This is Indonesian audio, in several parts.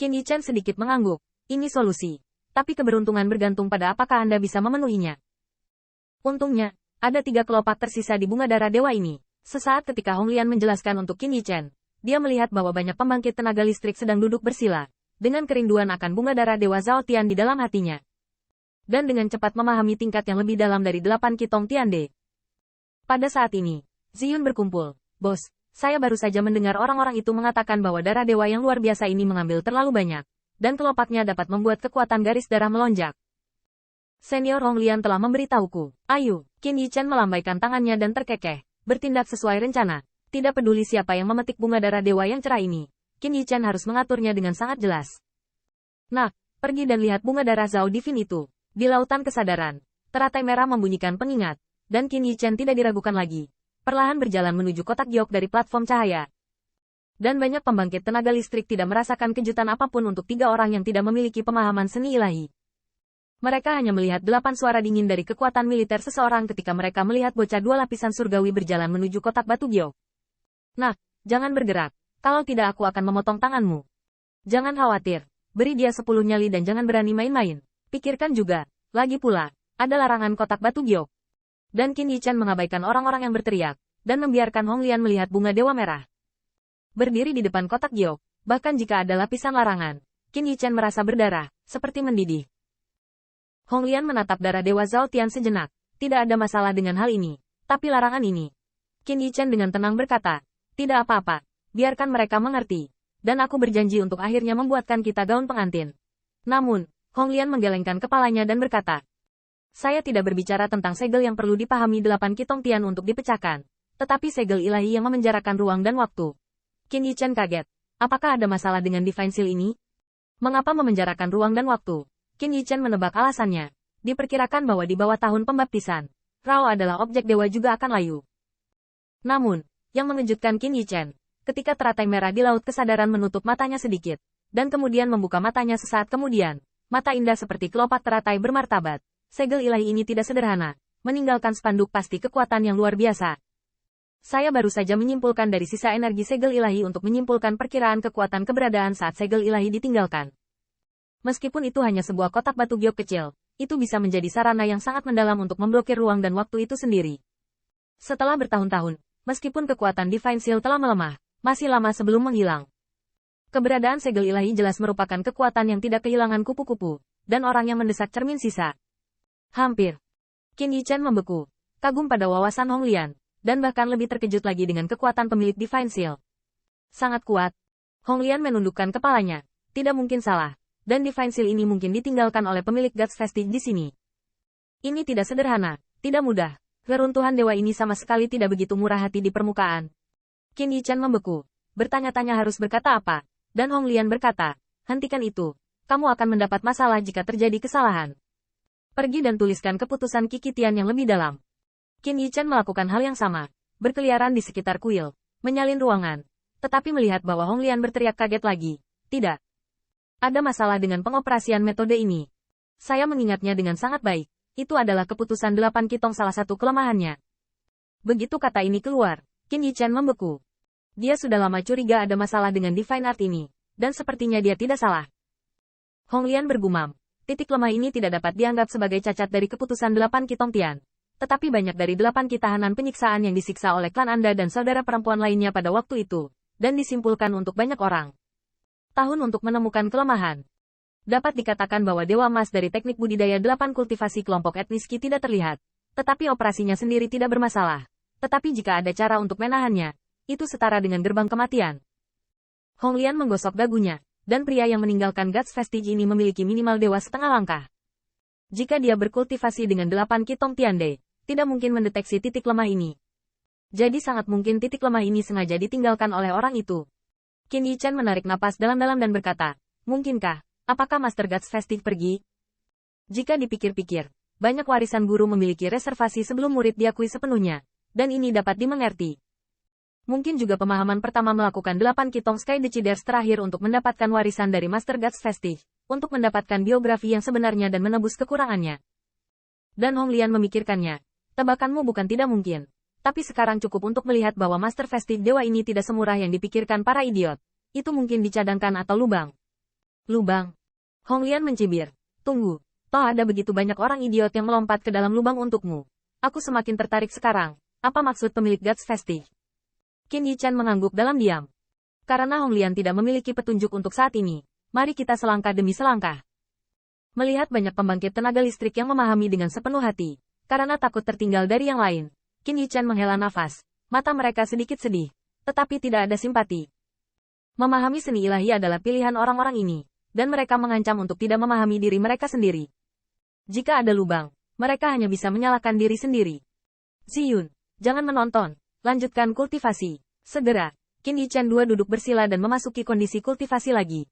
Qin Yichen sedikit mengangguk. Ini solusi. Tapi keberuntungan bergantung pada apakah Anda bisa memenuhinya. Untungnya, ada 3 kelopak tersisa di bunga darah dewa ini. Sesaat ketika Hong Lian menjelaskan untuk Qin Yichen, dia melihat bahwa banyak pembangkit tenaga listrik sedang duduk bersila, dengan kerinduan akan bunga darah dewa Zhao Tian di dalam hatinya. Dan dengan cepat memahami tingkat yang lebih dalam dari 8 Qitong Tiande. Pada saat ini, Ziyun berkumpul. Bos, saya baru saja mendengar orang-orang itu mengatakan bahwa darah dewa yang luar biasa ini mengambil terlalu banyak, dan kelopaknya dapat membuat kekuatan garis darah melonjak. Senior Hong Lian telah memberitahuku. Ayo, Qin Yichen melambaikan tangannya dan terkekeh, bertindak sesuai rencana. Tidak peduli siapa yang memetik bunga darah dewa yang cerah ini, Qin Yichen harus mengaturnya dengan sangat jelas. Nah, pergi dan lihat bunga darah Zhao Divin itu. Di lautan kesadaran, teratai merah membunyikan pengingat, dan Qin Yichen tidak diragukan lagi. Perlahan berjalan menuju kotak giok dari platform cahaya. Dan banyak pembangkit tenaga listrik tidak merasakan kejutan apapun untuk 3 orang yang tidak memiliki pemahaman seni ilahi. Mereka hanya melihat 8 suara dingin dari kekuatan militer seseorang ketika mereka melihat bocah 2 lapisan surgawi berjalan menuju kotak batu giok. Nah, jangan bergerak, kalau tidak aku akan memotong tanganmu. Jangan khawatir, beri dia 10 nyali dan jangan berani main-main. Pikirkan juga, lagi pula, ada larangan kotak batu giok. Dan Qin Yichen mengabaikan orang-orang yang berteriak, dan membiarkan Hong Lian melihat bunga dewa merah. Berdiri di depan kotak giok, bahkan jika ada lapisan larangan, Qin Yichen merasa berdarah, seperti mendidih. Hong Lian menatap darah dewa Zhao Tian sejenak, tidak ada masalah dengan hal ini, tapi larangan ini. Qin Yichen dengan tenang berkata, tidak apa-apa, biarkan mereka mengerti, dan aku berjanji untuk akhirnya membuatkan kita gaun pengantin. Namun, Hong Lian menggelengkan kepalanya dan berkata, saya tidak berbicara tentang segel yang perlu dipahami 8 Qitong Tian untuk dipecahkan, tetapi segel ilahi yang memenjarakan ruang dan waktu. Qin Yichen kaget. Apakah ada masalah dengan Divine Seal ini? Mengapa memenjarakan ruang dan waktu? Qin Yichen menebak alasannya. Diperkirakan bahwa di bawah tahun pembaptisan, Rao adalah objek dewa juga akan layu. Namun, yang mengejutkan Qin Yichen, ketika teratai merah di laut kesadaran menutup matanya sedikit, dan kemudian membuka matanya sesaat kemudian. Mata indah seperti kelopak teratai bermartabat. Segel ilahi ini tidak sederhana, meninggalkan spanduk pasti kekuatan yang luar biasa. Saya baru saja menyimpulkan dari sisa energi segel ilahi untuk menyimpulkan perkiraan kekuatan keberadaan saat segel ilahi ditinggalkan. Meskipun itu hanya sebuah kotak batu giok kecil, itu bisa menjadi sarana yang sangat mendalam untuk memblokir ruang dan waktu itu sendiri. Setelah bertahun-tahun, meskipun kekuatan Divine Seal telah melemah, masih lama sebelum menghilang. Keberadaan segel ilahi jelas merupakan kekuatan yang tidak kehilangan kupu-kupu, dan orang yang mendesak cermin sisa. Hampir. Qin Yichen membeku, kagum pada wawasan Hong Lian, dan bahkan lebih terkejut lagi dengan kekuatan pemilik Divine Seal. Sangat kuat. Hong Lian menundukkan kepalanya, tidak mungkin salah, dan Divine Seal ini mungkin ditinggalkan oleh pemilik God's Vestige di sini. Ini tidak sederhana, tidak mudah. Keruntuhan dewa ini sama sekali tidak begitu murah hati di permukaan. Qin Yichen membeku, bertanya-tanya harus berkata apa. Dan Hong Lian berkata, hentikan itu, kamu akan mendapat masalah jika terjadi kesalahan. Pergi dan tuliskan keputusan Kikitian yang lebih dalam. Qin Yichen melakukan hal yang sama, berkeliaran di sekitar kuil, menyalin ruangan, tetapi melihat bahwa Hong Lian berteriak kaget lagi. Tidak. Ada masalah dengan pengoperasian metode ini. Saya mengingatnya dengan sangat baik, itu adalah keputusan 8 Qitong salah satu kelemahannya. Begitu kata ini keluar, Qin Yichen membeku. Dia sudah lama curiga ada masalah dengan Divine Art ini, dan sepertinya dia tidak salah. Hong Lian bergumam, titik lemah ini tidak dapat dianggap sebagai cacat dari keputusan 8 Qitong Tian. Tetapi banyak dari 8 kitahanan penyiksaan yang disiksa oleh klan Anda dan saudara perempuan lainnya pada waktu itu, dan disimpulkan untuk banyak orang. Tahun untuk menemukan kelemahan. Dapat dikatakan bahwa Dewa Emas dari teknik budidaya 8 kultivasi kelompok etnis Qi tidak terlihat, tetapi operasinya sendiri tidak bermasalah. Tetapi jika ada cara untuk menahannya, itu setara dengan gerbang kematian. Hong Lian menggosok dagunya, dan pria yang meninggalkan God's Vestige ini memiliki minimal dewa setengah langkah. Jika dia berkultivasi dengan 8 Qitong Tiande, tidak mungkin mendeteksi titik lemah ini. Jadi sangat mungkin titik lemah ini sengaja ditinggalkan oleh orang itu. Qin Yichen menarik napas dalam-dalam dan berkata, mungkinkah, apakah Master God's Vestige pergi? Jika dipikir-pikir, banyak warisan guru memiliki reservasi sebelum murid diakui sepenuhnya, dan ini dapat dimengerti. Mungkin juga pemahaman pertama melakukan 8 Qitong Sky Deciders terakhir untuk mendapatkan warisan dari Master God's Vestige, untuk mendapatkan biografi yang sebenarnya dan menebus kekurangannya. Dan Hong Lian memikirkannya. Tebakanmu bukan tidak mungkin. Tapi sekarang cukup untuk melihat bahwa Master Vestige Dewa ini tidak semurah yang dipikirkan para idiot. Itu mungkin dicadangkan atau lubang. Lubang. Hong Lian mencibir. Tunggu. Toh ada begitu banyak orang idiot yang melompat ke dalam lubang untukmu. Aku semakin tertarik sekarang. Apa maksud pemilik Guts Festive? Qin Yichan mengangguk dalam diam. Karena Hong Lian tidak memiliki petunjuk untuk saat ini, mari kita selangkah demi selangkah. Melihat banyak pembangkit tenaga listrik yang memahami dengan sepenuh hati, karena takut tertinggal dari yang lain, Qin Yichan menghela nafas, mata mereka sedikit sedih, tetapi tidak ada simpati. Memahami seni ilahi adalah pilihan orang-orang ini, dan mereka mengancam untuk tidak memahami diri mereka sendiri. Jika ada lubang, mereka hanya bisa menyalahkan diri sendiri. Ziyun, jangan menonton, lanjutkan kultivasi. Segera, Qin Yichan II duduk bersila dan memasuki kondisi kultivasi lagi.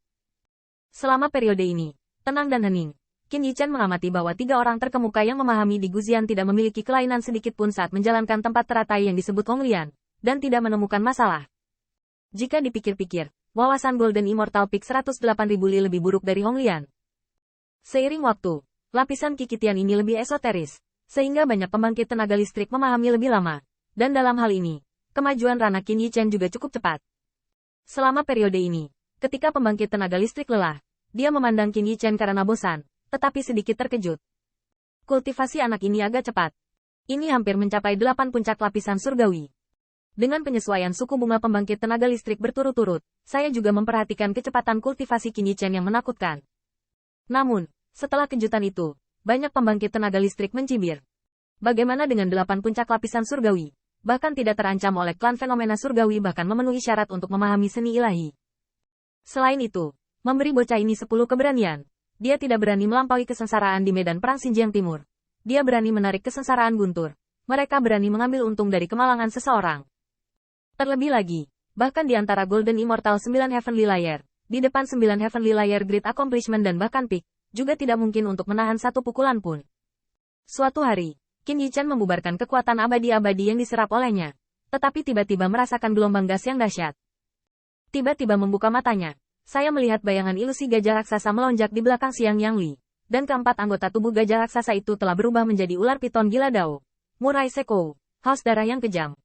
Selama periode ini, tenang dan hening, Qin Yichan mengamati bahwa 3 orang terkemuka yang memahami di Guzian tidak memiliki kelainan sedikit pun saat menjalankan tempat teratai yang disebut Hong Lian, dan tidak menemukan masalah. Jika dipikir-pikir, wawasan Golden Immortal Peak 108.000 li lebih buruk dari Hong Lian. Seiring waktu, lapisan kikitian ini lebih esoteris, sehingga banyak pembangkit tenaga listrik memahami lebih lama, dan dalam hal ini, kemajuan ranah Qin Yichan juga cukup cepat. Selama periode ini, ketika pembangkit tenaga listrik lelah, dia memandang Qin Yichan karena bosan, tetapi sedikit terkejut. Kultivasi anak ini agak cepat. Ini hampir mencapai 8 puncak lapisan surgawi. Dengan penyesuaian suku bunga pembangkit tenaga listrik berturut-turut, saya juga memperhatikan kecepatan kultivasi Qin Yichan yang menakutkan. Namun, setelah kejutan itu, banyak pembangkit tenaga listrik mencibir. Bagaimana dengan 8 puncak lapisan surgawi? Bahkan tidak terancam oleh klan fenomena surgawi bahkan memenuhi syarat untuk memahami seni ilahi. Selain itu, memberi bocah ini 10 keberanian. Dia tidak berani melampaui kesengsaraan di medan perang Xinjiang Timur. Dia berani menarik kesengsaraan guntur. Mereka berani mengambil untung dari kemalangan seseorang. Terlebih lagi, bahkan di antara Golden Immortal 9 Heavenly Layer, di depan 9 Heavenly Layer Great Accomplishment dan bahkan Peak, juga tidak mungkin untuk menahan satu pukulan pun. Suatu hari, Qin Yichan membubarkan kekuatan abadi-abadi yang diserap olehnya, tetapi tiba-tiba merasakan gelombang gas yang dahsyat. Tiba-tiba membuka matanya, saya melihat bayangan ilusi gajah raksasa melonjak di belakang Xiang Yang Li, dan keempat anggota tubuh gajah raksasa itu telah berubah menjadi ular piton gila Dao. Murai Sekou, haus darah yang kejam.